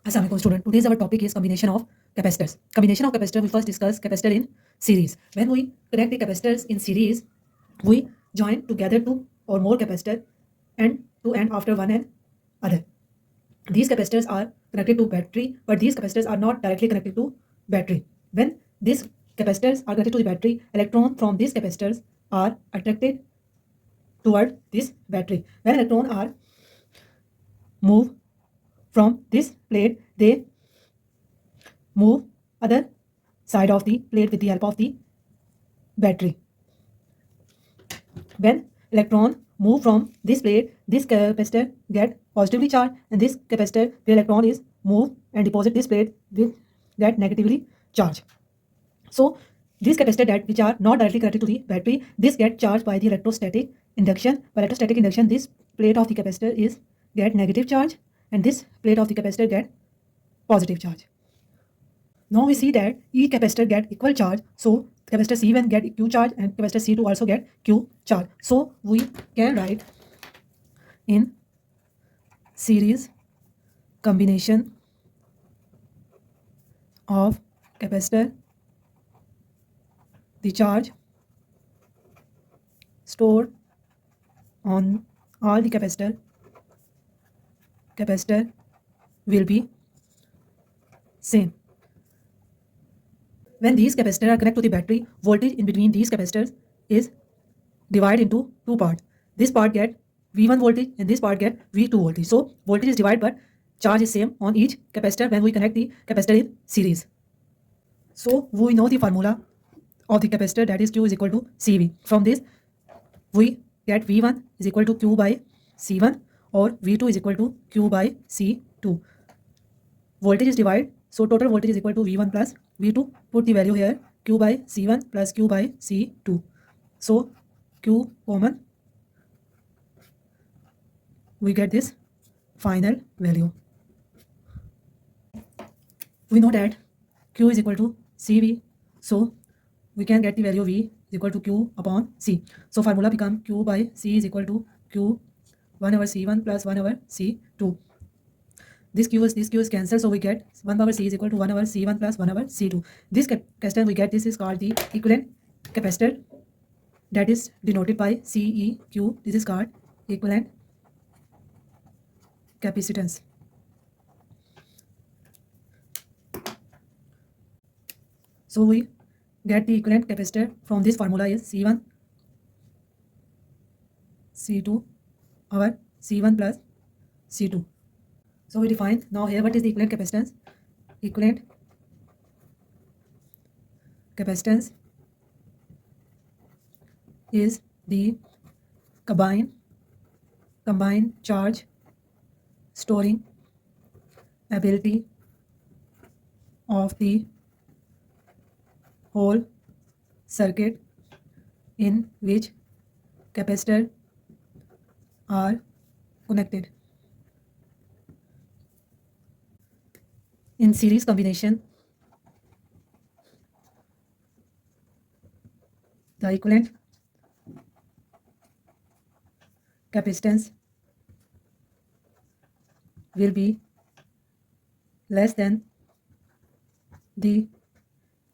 Assalamualaikum student. Today's our topic is combination of capacitors. Combination of capacitor, we first discuss capacitor in series. When we connect the capacitors in series, we join together two or more capacitor and to and after one and other. These capacitors are connected to battery, but these capacitors are not directly connected to battery. When these capacitors are connected to the battery, electrons from these capacitors are attracted toward this battery. When electrons are moved from this plate, they move other side of the plate with the help of the battery. When electron move from this plate, this capacitor get positively charged, and this capacitor where electron is moved and deposit this plate will get negatively charged. So these capacitor that which are not directly connected to the battery, this get charged by the electrostatic induction. By electrostatic induction, this plate of the capacitor is get negative charge, and this plate of the capacitor get positive charge. Now we see that each capacitor get equal charge. So capacitor C1 get Q charge and capacitor C2 also get Q charge. So we can write in series combination of capacitor, the charge stored on all the capacitor will be same. When these capacitors are connected to the battery, voltage in between these capacitors is divided into two parts. This part get V1 voltage and this part get V2 voltage. So voltage is divided but charge is same on each capacitor when we connect the capacitor in series. So we know the formula of the capacitor, that is Q is equal to CV. From this we get V1 is equal to Q by C1 or V2 is equal to Q by C2. Voltage is divided, so total voltage is equal to V1 plus V2. Put the value here, Q by C1 plus Q by C2. So Q common, we get this final value. We know that Q is equal to CV, so we can get the value V is equal to Q upon C. So formula become Q by C is equal to Q 1 over C1 plus 1 over C2. This Q is cancelled, so we get 1 over C is equal to 1 over C1 plus 1 over C2. This capacitor we get, this is called the equivalent capacitor, that is denoted by CEQ. This is called equivalent capacitance. So we get the equivalent capacitor from this formula is C1 C2 over C1 plus C2. So we define now here what is the equivalent capacitance. Equivalent capacitance is the combined charge storing ability of the whole circuit in which capacitor are connected. In series combination, the equivalent capacitance will be less than the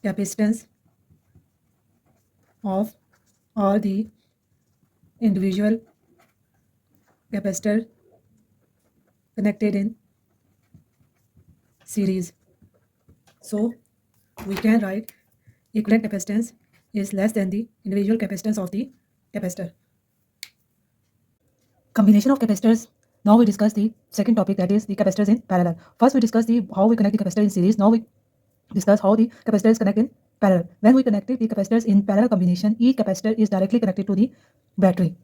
capacitance of all the individual capacitor connected in series. So we can write equivalent capacitance is less than the individual capacitance of the capacitor. Combination of capacitors. Now we discuss the second topic, that is the capacitors in parallel. First we discuss the how we connect the capacitor in series. Now we discuss how the capacitors connect in parallel. When we connected the capacitors in parallel combination, each capacitor is directly connected to the battery.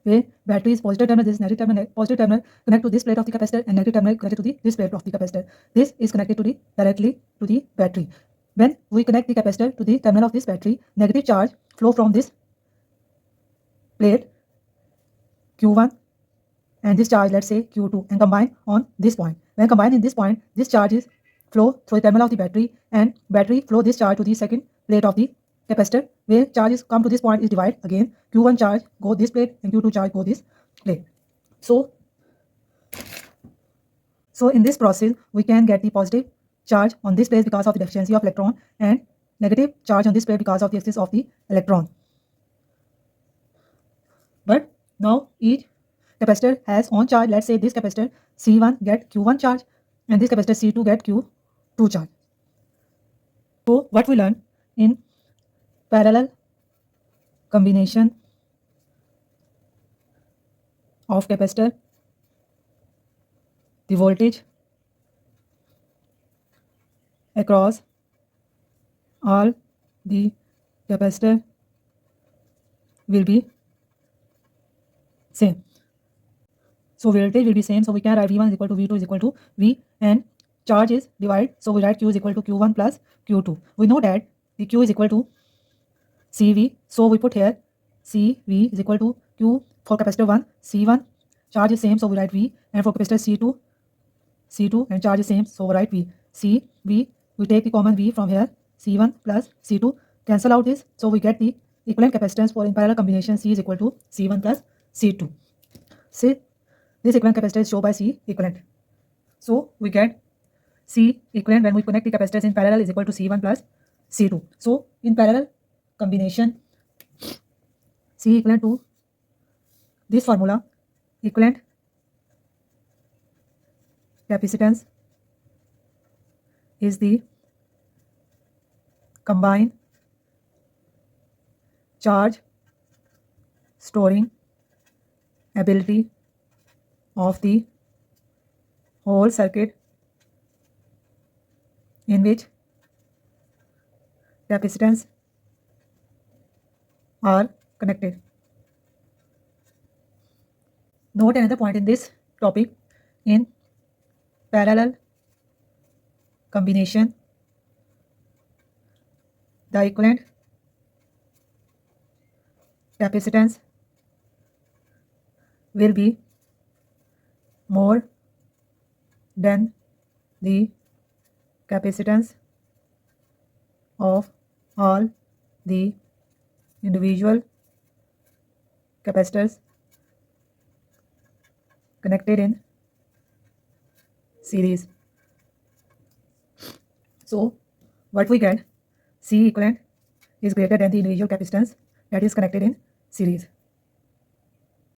Where battery is positive terminal, this is negative terminal. Positive terminal connect to this plate of the capacitor and negative terminal connected to this plate of the capacitor. This is connected to the directly to the battery. When we connect the capacitor to the terminal of this battery, negative charge flow from this plate Q1 and this charge, let's say Q2, and combine on this point. When combined in this point, this charge is flow through the terminal of the battery, and battery flow this charge to the second plate of the capacitor, where charges come to this point is divided again. Q1 charge go this plate and Q2 charge go this plate. So So in this process, we can get the positive charge on this place because of the deficiency of electron and negative charge on this place because of the excess of the electron. But now each capacitor has on charge. Let's say this capacitor C1 get Q1 charge and this capacitor C2 get Q2 charge. So what we learn in parallel combination of capacitor, the voltage across all the capacitor will be same. So voltage will be same. So we can write V1 is equal to V2 is equal to V and charge is divided. So we write Q is equal to Q1 plus Q2. We know that the Q is equal to CV. So we put here CV is equal to Q for capacitor 1. C1 charge is same. So we write V, and for capacitor C2 and charge is same. So we write V. CV, we take the common V from here. C1 plus C2 cancel out this. So we get the equivalent capacitance for in parallel combination. C is equal to C1 plus C2. See, this equivalent capacitance is shown by C equivalent. So we get C equivalent when we connect the capacitors in parallel is equal to C1 plus C2. So in parallel combination, C equivalent to this formula, equivalent capacitance is the combined charge storing ability of the whole circuit in which capacitance are connected. Note another point in this topic. In parallel combination, the equivalent capacitance will be more than the capacitance of all the individual capacitors connected in series. So what we get, C equivalent is greater than the individual capacitance that is connected in series.